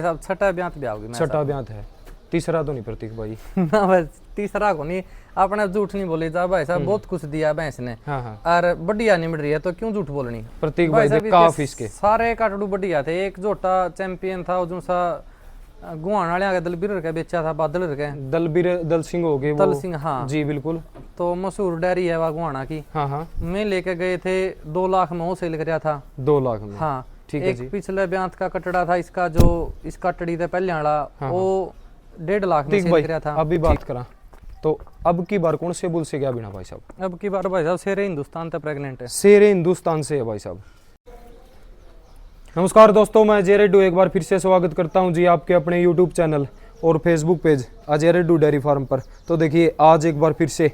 साहब छठा ब्यात भी आओगी छठा ब्यात है, तीसरा तो नहीं प्रतीक भाई। ना बस तीसरा को नहीं, आपने झूठ नहीं बोली जा भाई साहब, बहुत कुछ दिया भैंस ने। हाँ हाँ और बढ़िया नहीं मिल रही है तो क्यों झूठ बोलनी। प्रतीक भाई देख काफ इसके सारे काटड़ू बढ़िया थे। एक झोटा चैंपियन था जो सा गुआन वाले के दलबीर का बेचा था, बादल के दलबीर दल सिंह हो गए, दल सिंह हाँ जी बिल्कुल। तो मशहूर डेयरी है वह गुआना की। हाँ हाँ मैं लेके गए थे 2 लाख में वो सेल कराया था। 2 लाख में हाँ ठीक है एक जी। पिछले ब्यात का कटड़ा था इसका, जो इस कटड़ी थे पहले वाला वो 1.5 लाख में सेल कराया था। अभी बात करा तो अब की बार कौन से बुल से गया बिना भाई साहब? अब की बार भाई साहब शेरे हिंदुस्तान तक प्रेग्नेंट है। शेरे हिंदुस्तान से है भाई साहब। नमस्कार दोस्तों, मैं अजय रेड्डू एक बार फिर से स्वागत करता हूं जी आपके अपने YouTube चैनल और Facebook page Ajay Reddu dairy farm पर। तो देखिए आज एक बार फिर से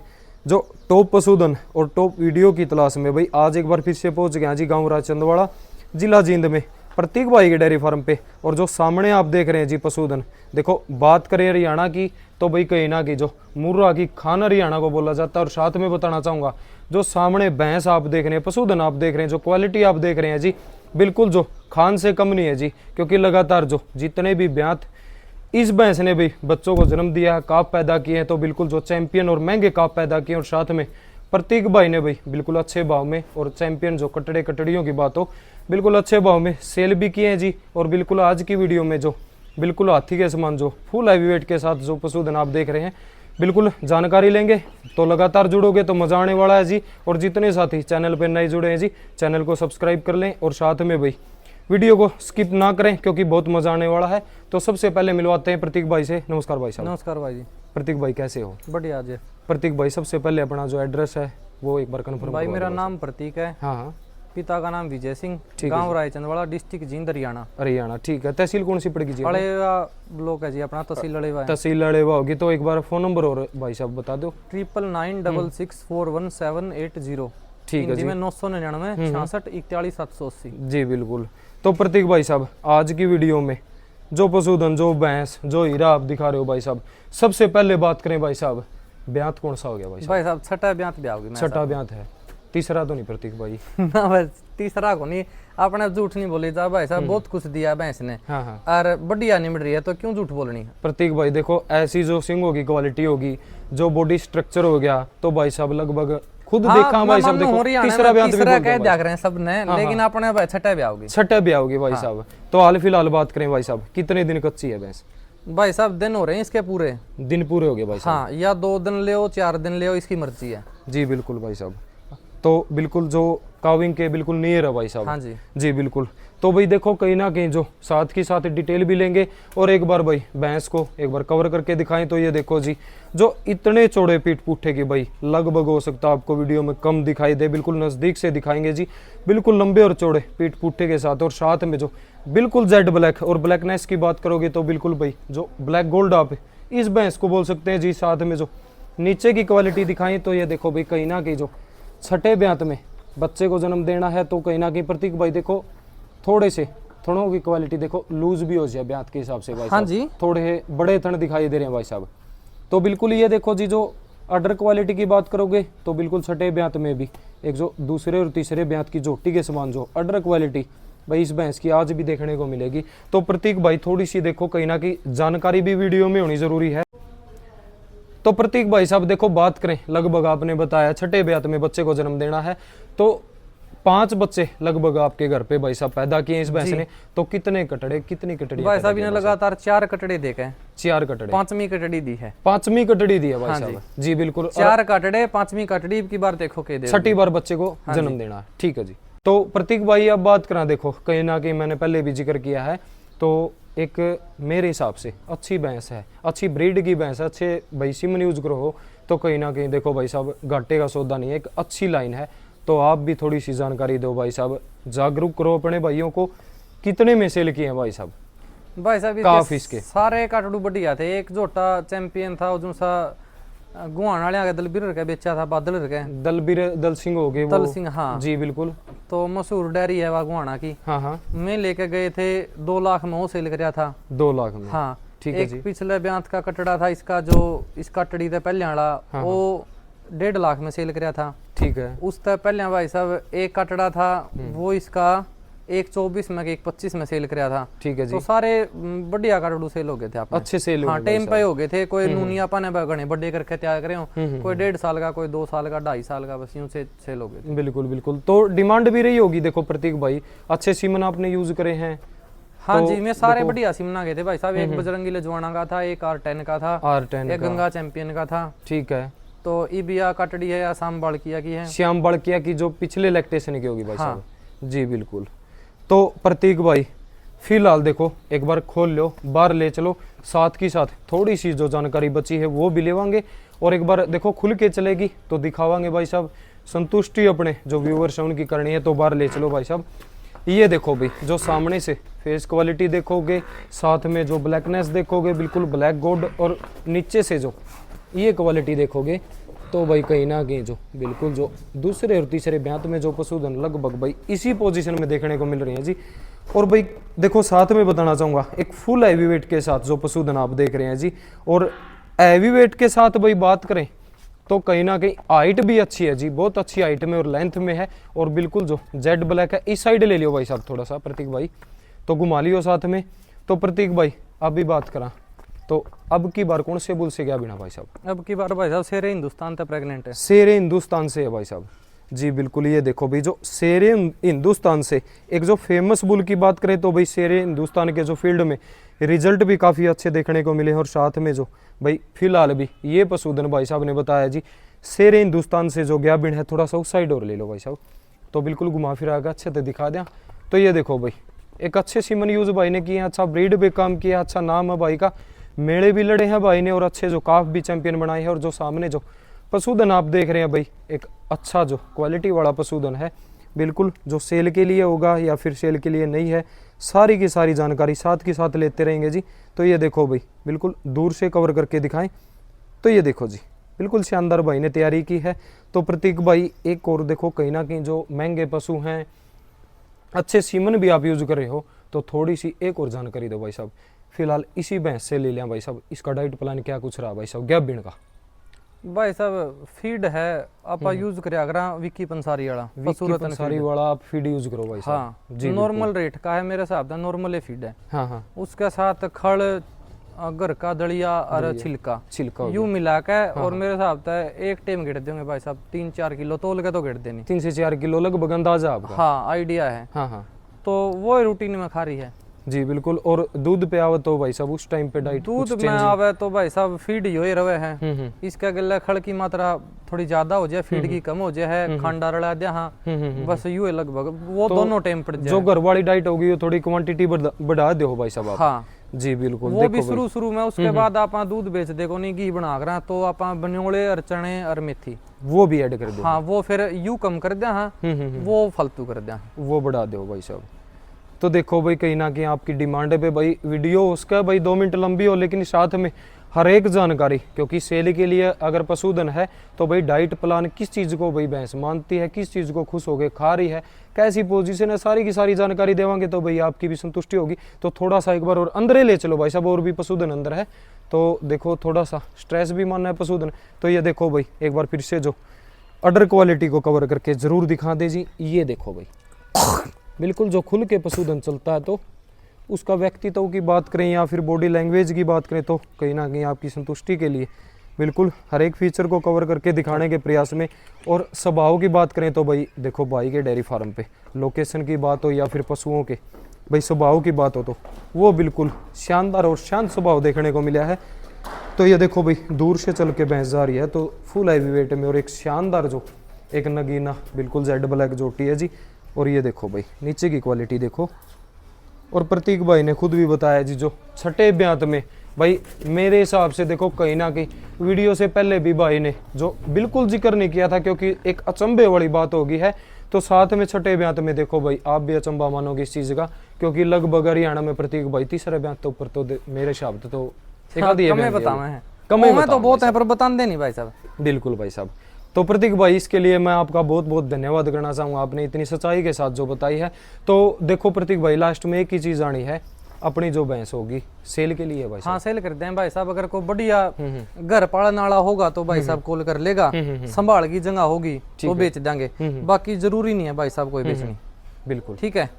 जो टॉप पशुधन और टॉप वीडियो की तलाश में भाई आज एक बार फिर से पहुंच गया जी गांव राजचंदवाड़ा जिला जींद में प्रतीक भाई के डेयरी फार्म पे। और जो सामने आप देख रहे हैं जी पशुधन, देखो बात करें हरियाणा की तो भाई कहीं ना कि जो मुर्रा की खान हरियाणा को बोला जाता है। और साथ में बताना चाहूँगा जो सामने भैंस आप देख रहे हैं, पशुधन आप देख रहे हैं, जो क्वालिटी आप देख रहे हैं जी, बिल्कुल जो खान से कम नहीं है जी। क्योंकि लगातार जो जितने भी ब्यात इस भैंस ने भी बच्चों को जन्म दिया है, काफ पैदा किए हैं, तो बिल्कुल जो चैंपियन और महंगे काफ पैदा किए। और साथ में प्रतीक भाई ने भाई बिल्कुल अच्छे भाव में और चैंपियन जो कटड़े कटड़ियों की बात हो बिल्कुल अच्छे भाव में सेल भी किए हैं जी। और बिल्कुल आज की वीडियो में जो बिल्कुल हाथी के समान जो फुल हैवी वेट के साथ जो पशुधन आप देख रहे हैं, बिल्कुल जानकारी लेंगे। तो लगातार जुड़ोगे तो मजा आने वाला है जी। और जितने साथी चैनल पर नए जुड़े हैं जी, चैनल को सब्सक्राइब कर लें और साथ में भाई वीडियो को स्किप ना करें क्योंकि बहुत मजा आने वाला है। तो सबसे पहले मिलवाते हैं प्रतीक भाई से। नमस्कार भाई साहब। नमस्कार भाई जी। प्रतीक भाई कैसे हो? बढ़िया जी। प्रतीक भाई सबसे पहले अपना जो एड्रेस है वो एक बार कंफर्म भाई मेरा नाम प्रतीक है। हाँ हाँ पिता का नाम विजय सिंह, गांव रायचंदवाड़ा, डिस्ट्रिक्ट जींद, हरियाणा। हरियाणा ठीक है। तहसील कौन सी पड़ेगी जी? लड़ेवा ब्लॉक है जी अपना, तहसील लड़ेवा है। तहसील लड़ेवा होगी। तो एक बार फोन नंबर और भाई साहब बता दो। 9996641780। ठीक है जी। में 999 66 41 780 जी बिल्कुल। तो प्रतीक भाई साहब आज की वीडियो में जो पशुधन जो भैंस जो हीरा आप दिखा रहे हो भाई साहब, सबसे पहले बात करें भाई साहब, ब्यात कौन सा हो गया भाई साहब? भाई साहब छठा ब्यात भी आओगी। छठा ब्यात है, तीसरा तो नहीं प्रतीक भाई? ना बस तीसरा को नहीं, आपने झूठ नहीं बोली जा भाई साहब, बहुत कुछ दिया भैंस ने। हाँ हाँ और बढ़िया नहीं मिल रही है तो क्यों झूठ बोलनी। प्रतीक भाई देखो ऐसी जो सिंगों की क्वालिटी होगी, जो बॉडी स्ट्रक्चर हो गया, तो भाई साहब लगभग खुद देखा भाई साहब, देखो तीसरा ब्यात भी तीसरा कह दिया करें सब ने, लेकिन आपने भाई छठा भी आओगी। छठा भी आओगी भाई साहब। तो हाल फिलहाल बात करें भाई साहब, कितने दिन कच्ची है भैंस? भाई साहब दिन हो रहे हैं इसके पूरे। दिन पूरे हो गए भाई साहब? हाँ, या 2 दिन ले 4 दिन ले, इसकी मर्जी है जी बिल्कुल भाई साहब। तो बिल्कुल जो काविंग के बिल्कुल नियर है भाई साहब। हाँ जी जी बिल्कुल। तो भाई देखो कहीं ना कहीं जो साथ की साथ डिटेल भी लेंगे और एक बार भाई भैंस को एक बार कवर करके दिखाएं। तो ये देखो जी, जो इतने चौड़े पीठ पुट्ठे की भाई लगभग हो सकता है आपको वीडियो में कम दिखाई दे, बिल्कुल नजदीक से दिखाएंगे जी। बिल्कुल लंबे और चौड़े पीठ पुट्ठे के साथ और साथ में जो बिल्कुल जेड ब्लैक और ब्लैकनेस की बात करोगे तो बिल्कुल भाई जो ब्लैक गोल्ड आप इस भैंस को बोल सकते हैं जी। साथ में जो नीचे की क्वालिटी दिखाएं तो ये देखो भाई कहीं ना कहीं जो छठे ब्यात में बच्चे को जन्म देना है तो कहीं ना कहीं प्रतीक भाई देखो थोड़े से थनों की क्वालिटी देखो लूज भी हो जाए ब्यात के हिसाब से भाई। हाँ जी, थोड़े बड़े थन दिखाई दे रहे हैं भाई साहब। तो बिल्कुल ये देखो जी, जो अडर क्वालिटी की बात करोगे तो बिल्कुल छठे ब्यात में भी एक जो दूसरे और तीसरे ब्यात की जोटी के समान जो अडर क्वालिटी भाई इस भैंस की आज भी देखने को मिलेगी। तो प्रतीक भाई थोड़ी सी देखो कहीं ना कहीं जानकारी भी वीडियो में होनी जरूरी है। तो प्रतीक भाई साहब देखो बात करें, लगभग आपने बताया छठे ब्यात में बच्चे को जन्म देना है, तो 5 बच्चे लगभग आपके घर पे भाई साहब पैदा किए इस भैंस ने। तो कितने कटड़े कितनी कटड़ी भाई साहब ने लगातार 4 कटड़े देखे हैं। 4 कटड़े, 5वीं कटड़ी दी है। 5वीं कटड़ी दी है भाई साहब जी बिल्कुल। 4 कटड़े 5वीं कटड़ी की बार देखो के दे, छठी बार बच्चे को जन्म देना है। ठीक है जी। तो प्रतीक भाई अब बात करा, देखो कहीं ना कहीं मैंने पहले भी जिक्र किया है, तो एक मेरे हिसाब से अच्छी भैंस है, अच्छी ब्रीड की भैंस है, अच्छे भाई सिमन यूज करो हो तो कहीं ना कहीं देखो भाई साहब घाटे का सौदा नहीं है, एक अच्छी लाइन है। तो आप भी थोड़ी सी जानकारी दो भाई साहब, जागरूक करो अपने भाइयों को। कितने में सेल किए हैं भाई साहब? भाई साहब काफी इसके सारे काटड़ू बढ़िया थे। एक झोटा चैंपियन था जो सा गुआन वाले के दलबीर का बेचा था, बादल के दलबीर दल सिंह हो गए, दल सिंह हाँ जी बिल्कुल। तो मशहूर डेयरी है वह गुआना की। हाँ हाँ मैं लेके गए थे 2 लाख में वो सेल कराया था। 2 लाख में हाँ ठीक है जी। एक पिछले ब्यात का कटड़ा था इसका, जो इस कटड़ी थे पहले वाला, वो 1.5 लाख में सेल कराया था। ठीक है। उस तक पहले भाई साहब एक कटड़ा था, वो इसका एक 24 में एक 25 में सेल कराया था। ठीक है जी। तो सारे बढ़िया कारोडू सेल हो गए थे आपने। अच्छे सेल हो हाँ गए टाइम पे हो गए थे। कोई नूनिया पाने घने बड़े करके तैयार करे हो, कोई 1.5 साल का, कोई 2 साल का, 2.5 साल का, बस यूं से सेल हो गए थे। बिल्कुल बिल्कुल। तो डिमांड भी रही होगी देखो प्रतीक भाई, अच्छे सीमन आपने यूज करे हैं। हाँ जी, मैं सारे बढ़िया सिमना गए थे भाई साहब। एक बजरंगी लजवाना का था, एक R10 का था, R10 एक गंगा चैंपियन का था। ठीक है। तो ईबिया कटड़ी है, आसाम बाड़किया की है, श्याम बड़किया की जो पिछले लैक्टेशन की होगी भाई साहब। जी बिल्कुल। तो प्रतीक भाई फिलहाल देखो एक बार खोल लो, बाहर ले चलो, साथ की साथ थोड़ी सी जो जानकारी बची है वो भी लेवांगे, और एक बार देखो खुल के चलेगी तो दिखावांगे भाई साहब। संतुष्टि अपने जो व्यूअर्स हैं उनकी करनी है, तो बाहर ले चलो भाई साहब। ये देखो भाई, जो सामने से फेस क्वालिटी देखोगे, साथ में जो ब्लैकनेस देखोगे बिल्कुल ब्लैक गोल्ड, और नीचे से जो ये क्वालिटी देखोगे तो भाई कहीं ना कहीं जो बिल्कुल जो दूसरे और तीसरे ब्यांत में जो पशुधन लगभग भाई इसी पोजीशन में देखने को मिल रही है जी। और भाई देखो साथ में बताना चाहूँगा, एक फुल हैवी वेट के साथ जो पशुधन आप देख रहे हैं जी, और हैवी वेट के साथ भाई बात करें तो कहीं ना कहीं हाइट भी अच्छी है जी, बहुत अच्छी हाइट में और लेंथ में है, और बिल्कुल जो जेड ब्लैक है। इस साइड ले लियो भाई साहब थोड़ा सा प्रतीक भाई, तो घुमा लियो साथ में। तो प्रतीक भाई अब भी बात करा तो अब की बार कौन से बुल से गया बिना भाई साहब? अब की बार भाई साहब शेरे हिंदुस्तान तक प्रेग्नेंट है। शेरे हिंदुस्तान से है भाई साहब। जी बिल्कुल। ये देखो भाई, जो शेरे हिंदुस्तान से एक जो फेमस बुल की बात करें तो भाई शेरे हिंदुस्तान के जो फील्ड में रिजल्ट भी काफ़ी अच्छे देखने को मिले, और साथ में जो भाई फिलहाल भी ये पशुधन भाई साहब ने बताया जी शेरे हिंदुस्तान से जो गया बिन है, थोड़ा सा उस साइड और ले लो भाई साहब, तो बिल्कुल घुमा फिरा के अच्छे से दिखा दें। तो ये देखो भाई एक अच्छे सीमन यूज भाई ने किए, अच्छा ब्रीड भी काम किया, अच्छा नाम है भाई का, मेले भी लड़े हैं भाई ने, और अच्छे जो काफ भी चैंपियन बनाए हैं। और जो सामने जो पशुधन आप देख रहे हैं भाई, एक अच्छा जो क्वालिटी वाला पशुधन है, बिल्कुल जो सेल के लिए होगा या फिर सेल के लिए नहीं है, सारी की सारी जानकारी साथ के साथ लेते रहेंगे जी। तो ये देखो भाई बिल्कुल दूर से कवर करके दिखाएं, तो ये देखो जी बिल्कुल शानदार भाई ने तैयारी की है। तो प्रतीक भाई एक और देखो, कहीं ना कहीं जो महंगे पशु हैं, अच्छे सीमन भी आप यूज कर रहे हो, तो थोड़ी सी एक और जानकारी दो भाई साहब। फिलहाल इसी भैंस से ले लिया भाई साहब, इसका डाइट प्लान क्या कुछ रहा भाई साहब? गैप बिन का भाई साहब फीड है आप यूज करया करा विक्की पंसारी वाला, पंसारी वाला आप फीड यूज करो भाई साहब। हाँ जी, नॉर्मल रेट का है मेरे हिसाब से, नॉर्मल फीड है। हाँ हाँ। उसके साथ खड़, घर का दलिया और छिलका यूं मिला के, और मेरे हिसाब से एक टाइम गिर देंगे भाई साहब 3-4 किलो तोल के तो गिर देनी, 3 से 4 किलो लगभग अंदाजा आपका? हाँ आइडिया है। हाँ हाँ। तो वो रूटीन में खा रही है जी बिल्कुल। और दूध पे आवे तो भाई साहब उस टाइम पे डाइट दूध में आवे तो भाई साहब फीड ही रहे हैं। इसका गला खड़ की मात्रा थोड़ी ज्यादा हो जाए, फीड की कम हो जाए, खंडा रला दे, हाँ बस यूं लगभग वो तो दोनों टाइम पड़ जाए। जो घर वाली डाइट होगी वो थोड़ी क्वांटिटी बढ़ा दो भाई साहब आप। हाँ जी बिल्कुल। वो भी शुरू में, उसके बाद आप दूध बेच देखो नहीं घी बना कर, तो आप बनोले और चने और मेथी वो भी ऐड कर दो। हाँ वो फिर यू कम कर दिया, हाँ वो फालतू कर दिया, वो बढ़ा दो भाई साहब। तो देखो भाई कहीं ना कहीं आपकी डिमांड पे भाई वीडियो उसका भाई 2 मिनट लंबी हो, लेकिन साथ में हर एक जानकारी, क्योंकि सेल के लिए अगर पशुधन है तो भाई डाइट प्लान किस चीज़ को भाई भैंस मानती है, किस चीज़ को खुश होकर खा रही है, कैसी पोजीशन है, सारी की सारी जानकारी देवांगे तो भाई आपकी भी संतुष्टि होगी। तो थोड़ा सा एक बार और अंदर ले चलो भाई साहब, और भी पशुधन अंदर है, तो देखो थोड़ा सा स्ट्रेस भी मानना है पशुधन। तो ये देखो भाई एक बार फिर से जो अडर क्वालिटी को कवर करके ज़रूर दिखा दे जी। ये देखो भाई बिल्कुल जो खुल के पशुधन चलता है, तो उसका व्यक्तित्व की बात करें या फिर बॉडी लैंग्वेज की बात करें, तो कहीं ना कहीं आपकी संतुष्टि के लिए बिल्कुल हर एक फीचर को कवर करके दिखाने के प्रयास में। और स्वभाव की बात करें तो भाई देखो भाई के डेयरी फार्म पे लोकेशन की बात हो या फिर पशुओं के भाई स्वभाव की बात हो, तो वो बिल्कुल शानदार और शांत स्वभाव देखने को मिला है। तो ये देखो भाई दूर से चल के भैंस जा रही है, तो फुल हैवी वेट में, और एक शानदार जो एक नगीना बिल्कुल जेड ब्लैक जोटी है जी। और ये देखो भाई नीचे की क्वालिटी देखो, और प्रतीक भाई ने खुद भी बताया जी जो छठे ब्यांत में भाई मेरे हिसाब से देखो कहीं ना कहीं वीडियो से पहले भी भाई ने जो बिल्कुल जिक्र नहीं किया था, क्योंकि एक अचंभे वाली बात होगी है, तो साथ में छठे ब्यांत में देखो भाई आप भी अचंभा मानोगे इस चीज़ का, क्योंकि लगभग हरियाणा में प्रतीक भाई तीसरे ब्यांत तो ऊपर तो मेरे हिसाब से तो कम तो बहुत है पर बताते नहीं भाई साहब। बिल्कुल भाई साहब। तो प्रतीक भाई इसके लिए मैं आपका बहुत बहुत धन्यवाद करना चाहूँगा, आपने इतनी सच्चाई के साथ जो बताई है। तो देखो प्रतीक भाई लास्ट में एक ही चीज़ आनी है, अपनी जो भैंस होगी सेल के लिए भाई साहब। हाँ सेल कर दें भाई साहब, अगर कोई बढ़िया घर पालन वाला होगा तो भाई साहब कॉल कर लेगा, संभाल की जगह होगी तो बेच देंगे, बाकी जरूरी नहीं है भाई साहब कोई बेचनी। बिल्कुल। ठीक है।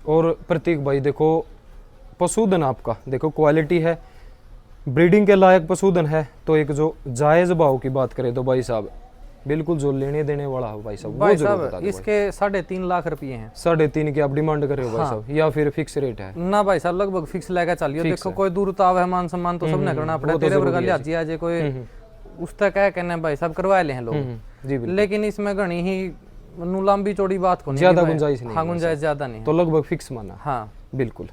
और प्रतीक भाई देखो पशुधन आपका देखो क्वालिटी है, ब्रीडिंग के लायक पशुधन है, तो एक जो जायज भाव की बात करें तो भाई साहब बिल्कुल जो लेने देने वाला है भाई साहब वो भाई जरूर साहब बता दो। इसके 3.5 लाख रुपए हैं। 3.5 की आप डिमांड कर रहे हो भाई हाँ। साहब, या फिर फिक्स रेट है? ना भाई साहब लगभग फिक्स लेकर चलियो। देखो कोई दूर ताव है, मान सम्मान तो सबने करना पड़े। तेरे वर्गा लिहाजी आज कोई उस तक है कहने भाई साहब करवा ले हैं लोग जी बिल्कुल। लेकिन इसमें घनी ही नु लंबी चौड़ी बात को नहीं, ज्यादा गुंजाइश नहीं हाँ गुंजाइश ज्यादा नहीं तो लगभग फिक्स माना। हाँ बिल्कुल।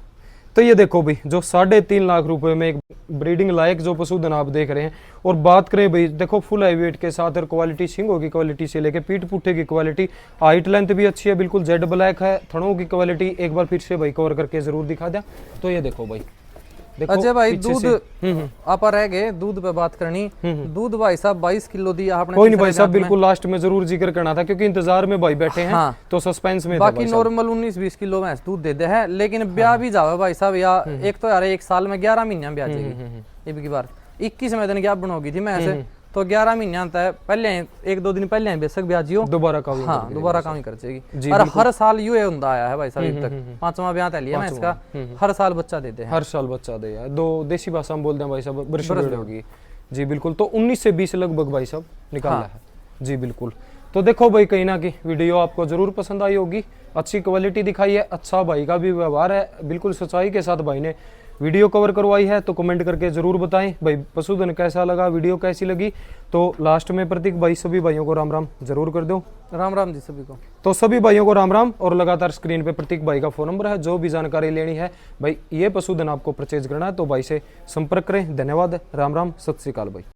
तो ये देखो भाई जो 3.5 लाख रुपए में एक ब्रीडिंग लायक जो पशुधन आप देख रहे हैं, और बात करें भाई देखो फुल हाई वेट के साथ, और क्वालिटी सिंगों की क्वालिटी से लेके पीठ पुट्ठे की क्वालिटी, हाइट लेंथ भी अच्छी है, बिल्कुल जेड ब्लैक है, थनों की क्वालिटी एक बार फिर से भाई कवर करके जरूर दिखा दें। तो ये देखो भाई देखो अच्छा भाई पीछे दूध से- आप रह गए दूध पे बात करनी। दूध भाई साहब 22 किलो दिया आपने। कोई नहीं भाई साहब बिल्कुल लास्ट में जरूर जिक्र करना था क्योंकि इंतजार में भाई बैठे हैं। हाँ। तो सस्पेंस में था बाकी भाई साहब। नॉर्मल 19-20 किलो भैंस दूध दे दे है, लेकिन ब्याह भी जावे भाई साहब या एक तो यार 1 साल में 11 महीना ब्याह जाएगी। एक बार 21वें दिन क्या बनोगी थी मैं तो 11 महीना तक पहले 1-2 दिन पहले बेशक ब्याजियो दोबारा का हाँ दोबारा काम ही कर जाएगी। और हर साल यूं हुंदा आया है भाई साहब अब तक 5वां ब्याह तय लिया मैं इसका। हर साल बच्चा देते हैं, हर साल बच्चा दे यार। दो देसी भाषा में बोलते हैं भाई साहब बरस होगी जी बिल्कुल। तो 19 से 20 लगभग भाई साहब निकाला है जी बिल्कुल। तो देखो भाई कहीं ना कहीं वीडियो आपको जरूर पसंद आई होगी, अच्छी क्वालिटी दिखाई है, अच्छा भाई का भी व्यवहार है, बिल्कुल सच्चाई के साथ भाई ने वीडियो कवर करवाई है। तो कमेंट करके जरूर बताएं भाई पशुधन कैसा लगा, वीडियो कैसी लगी। तो लास्ट में प्रतीक भाई सभी भाइयों को राम राम जरूर कर दो। राम राम जी सभी को। तो सभी भाइयों को राम राम, और लगातार स्क्रीन पे प्रतीक भाई का फोन नंबर है, जो भी जानकारी लेनी है भाई ये पशुधन आपको परचेज करना है तो भाई से संपर्क करें। धन्यवाद, राम राम, सत श्री अकाल भाई।